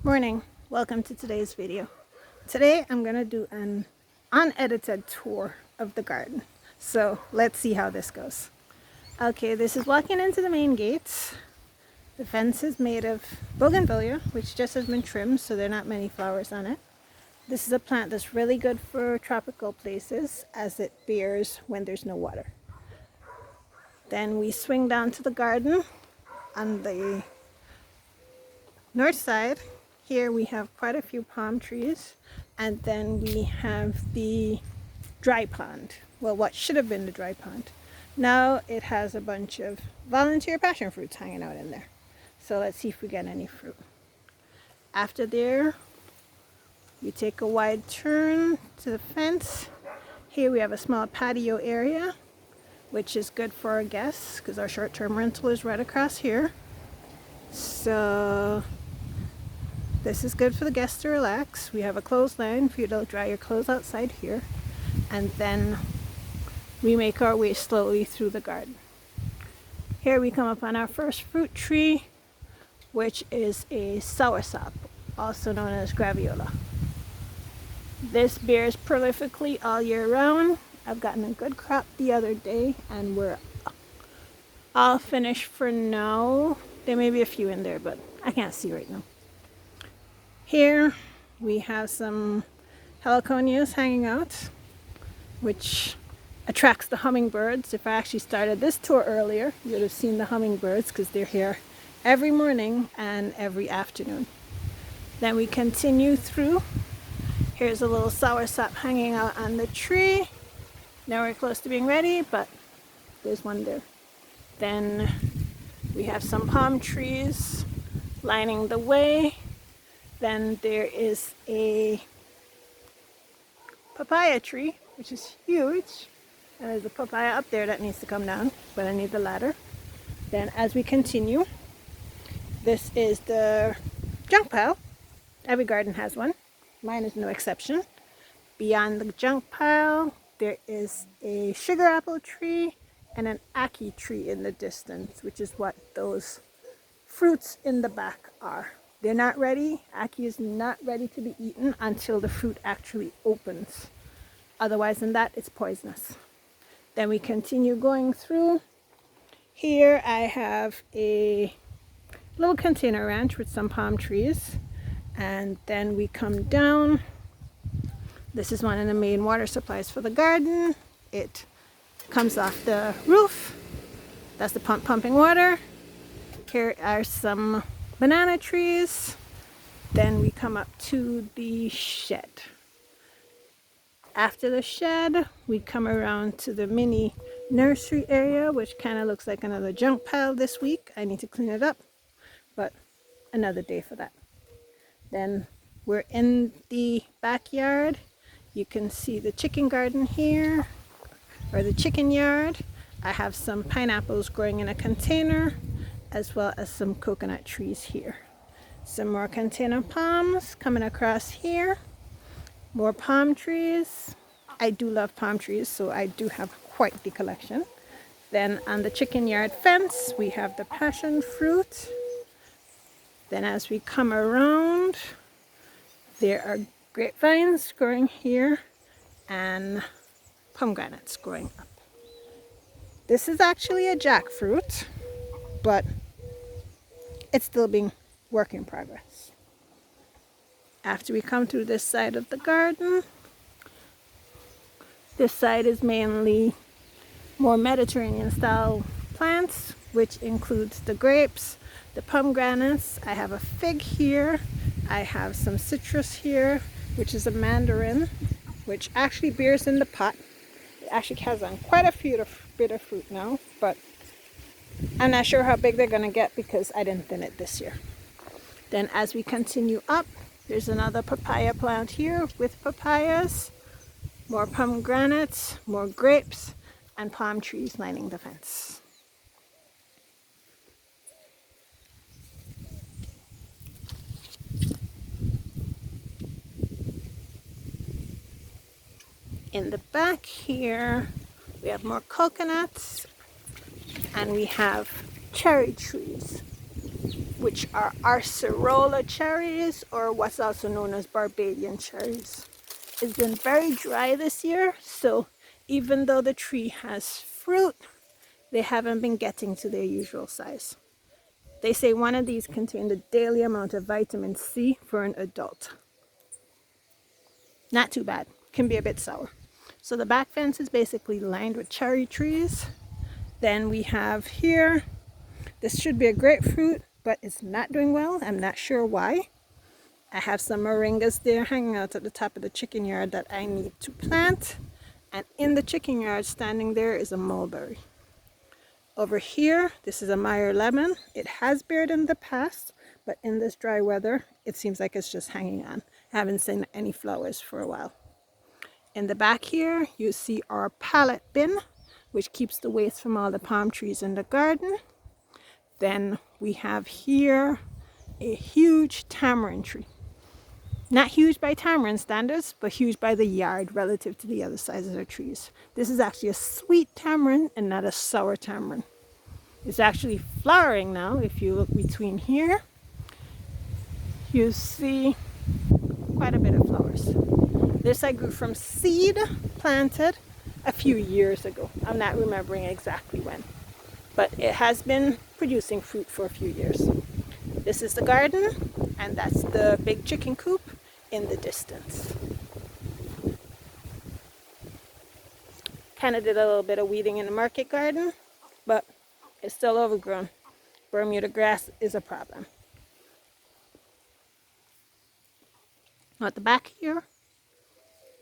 Morning, welcome to today's video. Today I'm going to do an unedited tour of the garden. So let's see how this goes. Okay, this is walking into the main gates. The fence is made of bougainvillea, which just has been trimmed, so there are not many flowers on it. This is a plant that's really good for tropical places as it bears when there's no water. Then we swing down to the garden on the north side. Here we have quite a few palm trees, and then we have the dry pond. Well, what should have been the dry pond. Now it has a bunch of volunteer passion fruits hanging out in there. So let's see if we get any fruit. After there, we take a wide turn to the fence. Here we have a small patio area, which is good for our guests because our short-term rental is right across here. So this is good for the guests to relax. We have a clothesline for you to dry your clothes outside here. And then we make our way slowly through the garden. Here we come upon our first fruit tree, which is a soursop, also known as graviola. This bears prolifically all year round. I've gotten a good crop the other day, and we're all finished for now. There may be a few in there, but I can't see right now. Here we have some heliconias hanging out, which attracts the hummingbirds. If I actually started this tour earlier, you would have seen the hummingbirds because they're here every morning and every afternoon. Then we continue through. Here's a little soursop hanging out on the tree. Now we're close to being ready, but there's one there. Then we have some palm trees lining the way. Then there is a papaya tree, which is huge. And there's a papaya up there that needs to come down, but I need the ladder. Then as we continue, this is the junk pile. Every garden has one. Mine is no exception. Beyond the junk pile, there is a sugar apple tree and an acre tree in the distance, which is what those fruits in the back are. They're not ready. Acre is not ready to be eaten until the fruit actually opens. Otherwise than that, it's poisonous. Then we continue going through. Here I have a little container ranch with some palm trees. And then we come down. This is one of the main water supplies for the garden. It comes off the roof. That's the pump pumping water. Here are some banana trees. Then we come up to the shed. After the shed, we come around to the mini nursery area, which kind of looks like another junk pile this week. I need to clean it up, but another day for that. Then we're in the backyard. You can see the chicken garden here, or the chicken yard. I have some pineapples growing in a container, as well as some coconut trees here. Some more container palms coming across here. More palm trees. I do love palm trees, so I do have quite the collection. Then on the chicken yard fence, we have the passion fruit. Then as we come around, there are grapevines growing here and pomegranates growing up. This is actually a jackfruit, but it's still being work in progress. After we come through this side of the garden, this side is mainly more Mediterranean style plants, which includes the grapes, the pomegranates. I have a fig here. I have some citrus here, which is a mandarin, which actually bears in the pot. It actually has on quite a bit of fruit now, but I'm not sure how big they're going to get because I didn't thin it this year. Then as we continue up, there's another papaya plant here with papayas, more pomegranates, more grapes, and palm trees lining the fence. In the back here, we have more coconuts, and we have cherry trees. which are Acerola cherries, or what's also known as Barbadian cherries. It's been very dry this year, so even though the tree has fruit, they haven't been getting to their usual size. They say one of these contains the daily amount of vitamin C for an adult. Not too bad. Can be a bit sour. So the back fence is basically lined with cherry trees. Then we have here, this should be a grapefruit, but it's not doing well. I'm not sure why. I have some moringas there hanging out at the top of the chicken yard that I need to plant. And in the chicken yard standing there is a mulberry. Over here, this is a Meyer lemon. It has bared in the past, but in this dry weather, it seems like it's just hanging on. I haven't seen any flowers for a while. In the back here, you see our pallet bin, which keeps the waste from all the palm trees in the garden. Then we have here a huge tamarind tree. Not huge by tamarind standards, but huge by the yard relative to the other sizes of trees. This is actually a sweet tamarind and not a sour tamarind. It's actually flowering now. If you look between here, you see quite a bit of flowers. This I grew from seed, planted a few years ago. I'm not remembering exactly when, but it has been producing fruit for a few years. This is the garden, and that's the big chicken coop in the distance. Kind of did a little bit of weeding in the market garden, but it's still overgrown. Bermuda grass is a problem. At the back here,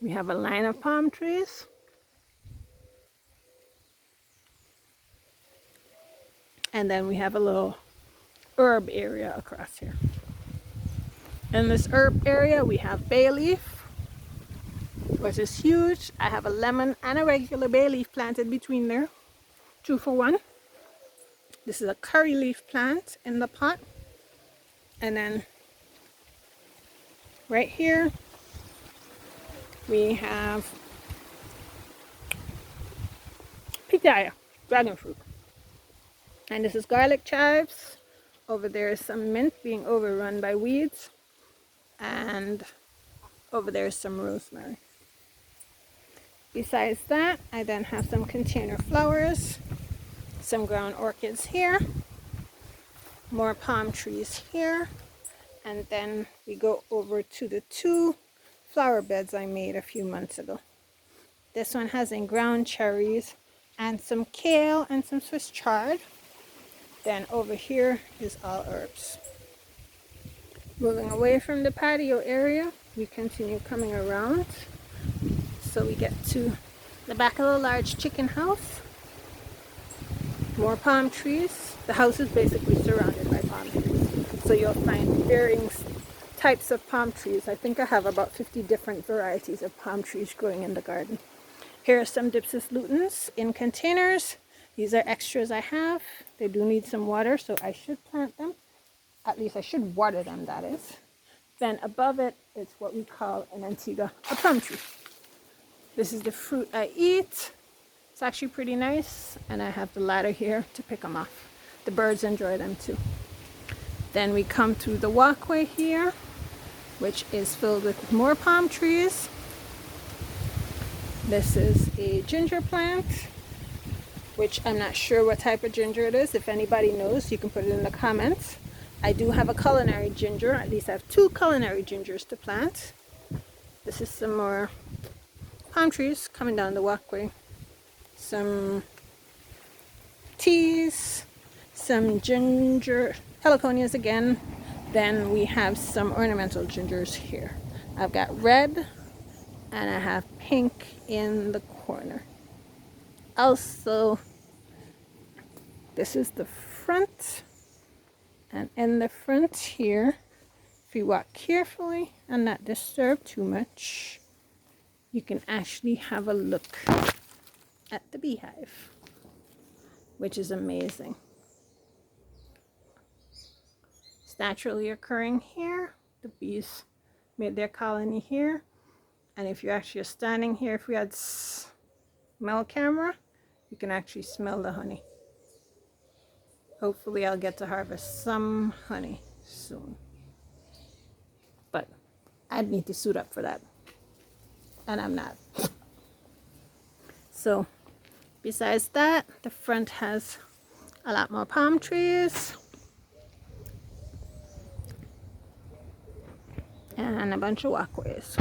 we have a line of palm trees. And then we have a little herb area across here. In this herb area, we have bay leaf, which is huge. I have a lemon and a regular bay leaf planted between there, 2 for 1. This is a curry leaf plant in the pot. And then right here, we have pitaya, dragon fruit. And this is garlic chives. Over there is some mint being overrun by weeds. And over there is some rosemary. Besides that, I then have some container flowers, some ground orchids here, more palm trees here, and then we go over to the 2 flower beds I made a few months ago. This one has in ground cherries and some kale and some Swiss chard. Then over here is all herbs. Moving away from the patio area, we continue coming around. So we get to the back of the large chicken house. More palm trees. The house is basically surrounded by palm trees. So you'll find varying types of palm trees. I think I have about 50 different varieties of palm trees growing in the garden. Here are some Dipsis lutens in containers. These are extras I have. They do need some water, so I should plant them. At least I should water them, that is. Then above it is what we call in Antigua a plum tree. This is the fruit I eat. It's actually pretty nice, and I have the ladder here to pick them off. The birds enjoy them too. Then we come to the walkway here, which is filled with more palm trees. This is a ginger plant, which I'm not sure what type of ginger it is. If anybody knows, you can put it in the comments. I do have a culinary ginger. At least I have 2 culinary gingers to plant. This is some more palm trees coming down the walkway. Some teas, some ginger, heliconias again. Then we have some ornamental gingers here. I've got red and I have pink in the corner. Also, this is the front, and in the front here, if you walk carefully and not disturb too much, you can actually have a look at the beehive, which is amazing. It's naturally occurring here. The bees made their colony here, and if you're actually standing here, if we had smell camera, you can actually smell the honey. Hopefully I'll get to harvest some honey soon. But I'd need to suit up for that. And I'm not. So besides that, the front has a lot more palm trees. And a bunch of walkways.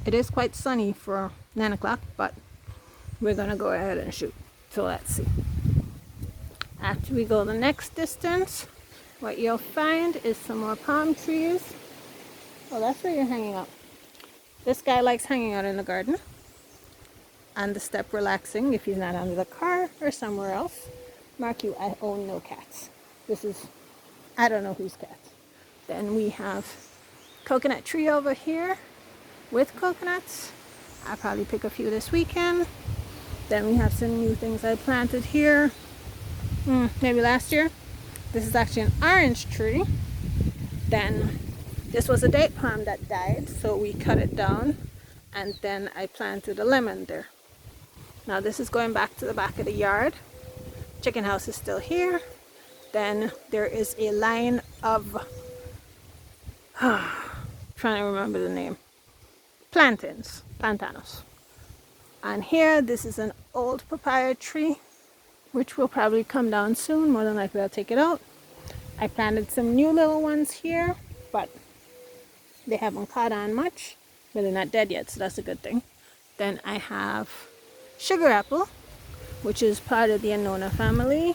It is quite sunny for 9 o'clock, but we're gonna go ahead and shoot. So let's see. After we go the next distance, what you'll find is some more palm trees. Oh, that's where you're hanging out. This guy likes hanging out in the garden on the step relaxing if he's not under the car or somewhere else. Mark you, I own no cats. This is, I don't know whose cat. Then we have coconut tree over here with coconuts. I'll probably pick a few this weekend. Then we have some new things I planted here, maybe last year. This is actually an orange tree. Then this was a date palm that died, so we cut it down, and then I planted a lemon there. Now this is going back to the back of the yard. Chicken house is still here. Then there is a line of trying to remember the name, plantanos. And here, this is an old papaya tree, which will probably come down soon. More than likely I'll take it out. I planted some new little ones here, but they haven't caught on much, but they're not dead yet, so that's a good thing. Then I have sugar apple, which is part of the Annona family,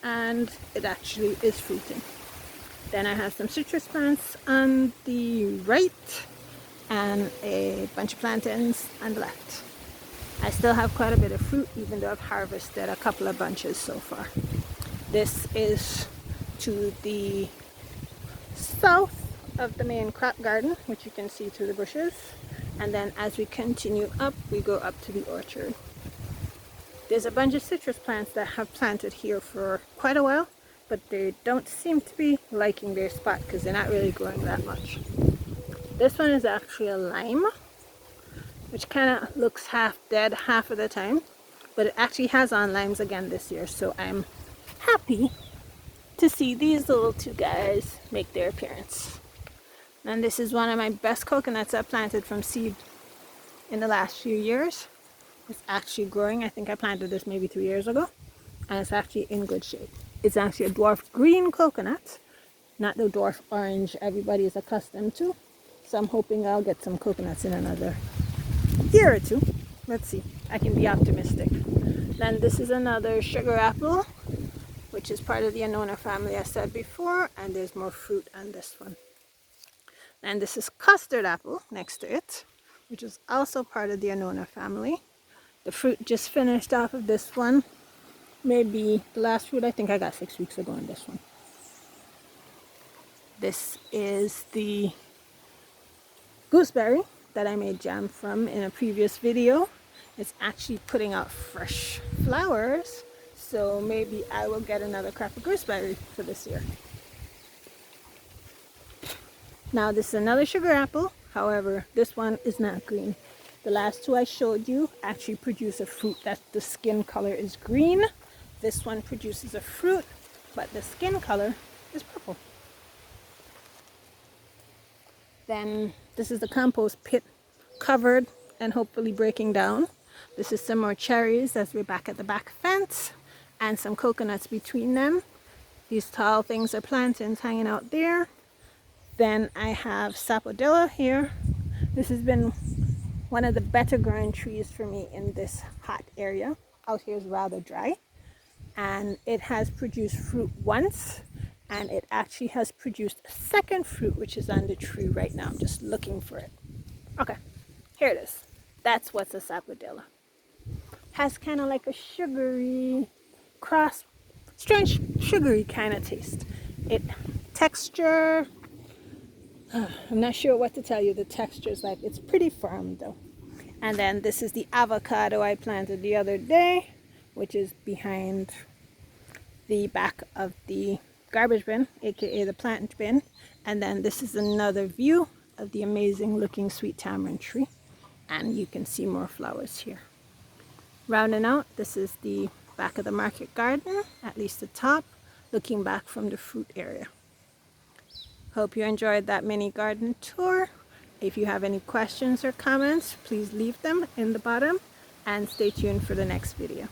and it actually is fruiting. Then I have some citrus plants on the right and a bunch of plantains on the left. I still have quite a bit of fruit, even though I've harvested a couple of bunches so far. This is to the south of the main crop garden, which you can see through the bushes. And then as we continue up, we go up to the orchard. There's a bunch of citrus plants that have planted here for quite a while, but they don't seem to be liking their spot because they're not really growing that much. This one is actually a lime, which kind of looks half dead half of the time, but it actually has on limes again this year, so I'm happy to see these little two guys make their appearance. And this is one of my best coconuts I planted from seed in the last few years. It's actually growing. I think I planted this maybe 3 years ago, and it's actually in good shape. It's actually a dwarf green coconut, not the dwarf orange everybody is accustomed to. So I'm hoping I'll get some coconuts in another year or two. Let's see. I can be optimistic. Then this is another sugar apple, which is part of the Annona family I said before, and there's more fruit on this one. And this is custard apple next to it, which is also part of the Annona family. The fruit just finished off of this one. Maybe the last fruit I think I got 6 weeks ago on this one. This is the gooseberry that I made jam from in a previous video. It's actually putting out fresh flowers, so maybe I will get another crop of gooseberry for this year. Now this is another sugar apple, however this one is not green. The last two I showed you actually produce a fruit that the skin color is green. This one produces a fruit, but the skin color is purple. Then this is the compost pit, covered and hopefully breaking down. This is some more cherries as we're back at the back fence, and some coconuts between them. These tall things are plantains hanging out there. Then I have sapodilla here. This has been one of the better growing trees for me in this hot area. Out here is rather dry, and it has produced fruit once, and it actually has produced a second fruit, which is on the tree right now. I'm just looking for it. Okay, here it is. That's what's a sapodilla. Has kind of like a sugary cross, strange sugary kind of taste. It texture, I'm not sure what to tell you. The texture is like, it's pretty firm though. And then this is the avocado I planted the other day. which is behind the back of the garbage bin, aka the plant bin. And then this is another view of the amazing looking sweet tamarind tree, and you can see more flowers here. Rounding out, this is the back of the market garden, at least the top, looking back from the fruit area. Hope you enjoyed that mini garden tour. If you have any questions or comments, please leave them in the bottom and stay tuned for the next video.